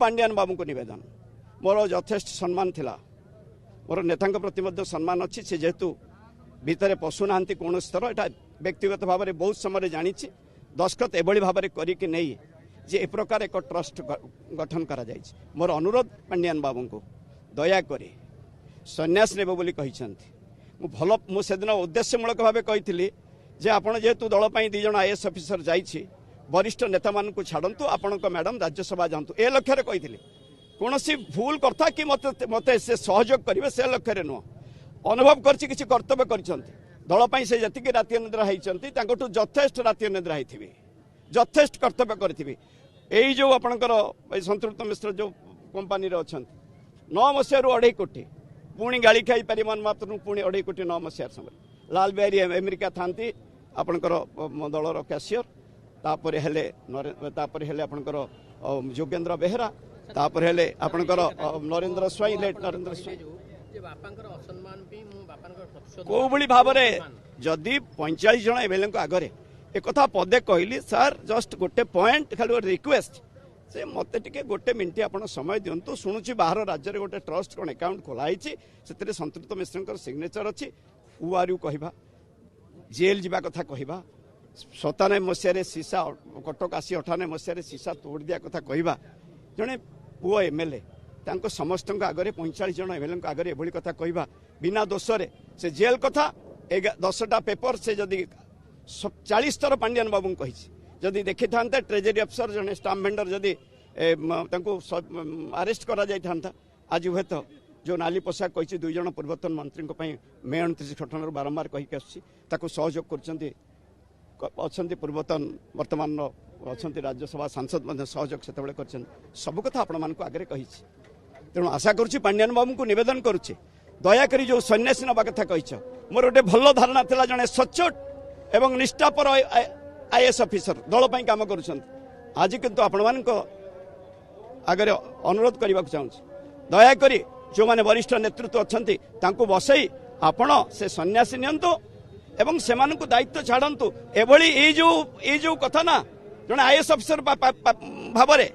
पांड्यान बाबू को निवेदन मोर यथेष्ट सम्मान थिला मोर नेता प्रति सम्मान अच्छी से जेहेतु भितर पशुना कौन स्तर यहाँ व्यक्तिगत भाव में बहुत समय जानी दस्खत एभली भाव में करके नहीं जे ए प्रकार एक ट्रस्ट गठन करा जायछि। मोर अनुरोध पांड्यान बाबू को दयाकोरी सन्यास नेब बोली कहिसंती भल मुझे उद्देश्यमूलक भाव कही जे आपण जेहेतु दल पर 2 जन आईएएस ऑफिसर जाइछि वरिष्ठ नेता मान को छाड़ू आपण मैडम राज्यसभा जातु ए लक्ष्य कही कौन भूल करता कि मत मत से सहयोग करेंगे से लक्ष्य नुह अनुभव कर कर्तव्य कर दल पर से जी राति अनिद्रा होती यथेष्ट राति अनिद्रा होती यथेष्ट कर्तव्य करेंगे यही जो आपणकर संतृप्त मिश्र जो कंपानी अच्छा 9 मसीह 2.5 कोटी पुणी गाड़ी खाई पारि मन मात्र पुणी 2.5 कोटी 9 मसीह समय लाल बिहारी अमेरिका था आपणकर दलर कैशियर तापर हेले आपणकर योगेंद्र बेहरा तापर हेले आपणकर नरेंद्र स्वाई लेट नरेंद्र स्वाई कोभली भाव में जदि 45 जन एमएलए आगे एक पदे कहली सर जस्ट गोटे पॉइंट खाली रिक्वेस्ट से मत टे गोटे मिनिट आप समय दिंतु शुणुची बाहर राज्य में गोटे ट्रस्ट कौन अकाउंट खोलाई से संतृप्त मिश्र सिग्नेचर अच्छी हु आर यू कहवा जेल जावा कथा कहवा 97 मसीह सीसा कटक आसी 98 मसीह सीसा तोड़ दिया कथा कहवा जड़े पुओ एमएलए समस्त आगे 45 जन एमएलए आगे एभली कथा कहवा बिना दोषरे से जेल कथा 10टा पेपर से जदि 40 थर पांड्यान बाबू कही जदि देखी था ट्रेजरी अफिसर जड़े स्टाम्प भेंडर जदि अरेस्ट करा जाता आज हुए तो जो नाली पोशाक कही 2 जन पूर्वतन मंत्री मे 29 घटन बारंबार कहीकि आसू सहयोग कर पूर्वतन वर्तमान अच्छा राज्यसभा सांसद सहयोग से सब कथा आपण मान आगे कही तेणु आशा करुच्ची पांड्यान बाबू को निवेदन करुच्चे दयाकोरी जो सन्यासी नवा कथा कही मोर गोटे भल धारणा था जड़े सचोट एवं निष्ठापर आईएएस ऑफिसर दल पर काम कर आज किंतु आपण मान आगे अनुरोध करने चाहूँ दयाकोरी जो माने वरिष्ठ नेतृत्व अच्छा बसई आपण से सन्यासी नियंतु एवं से दायित्व छाड़ू एभली जो कथा ना जड़े आईएएस ऑफिसर भाव में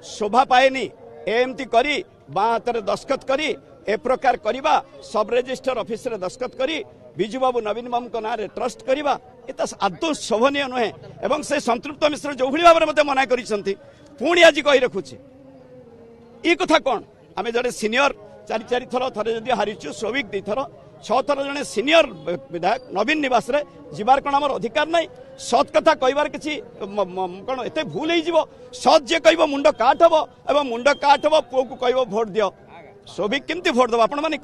शोभा पाएनी एमती करी बाँ हाथ में दस्खत करी ए प्रकार करवा सब रजिस्टर ऑफिस रे दस्खत करी बिजू बाबू नवीन बाबू ना ट्रस्ट करवा ये आदौ शोभनीय नुहे एवं से संतृप्त मिश्र जो भाव में मत मना पुणी आज कही रखुचे ये कथा कौन आम जड़े सीनियर 4 थर थे जदि हारीचु श्रमिक 2 थर 6 थर जड़े सीनियर विधायक नवीन निवास रे जीवार कौन आम अधिकार ना सत कथा कहबार किसी कौन एत भूल हो सत जे कह मुंड काट हम एवं मुंड काट हम पुओ को कह भोट दियो श्रमिक केमती भोट दब आपण माने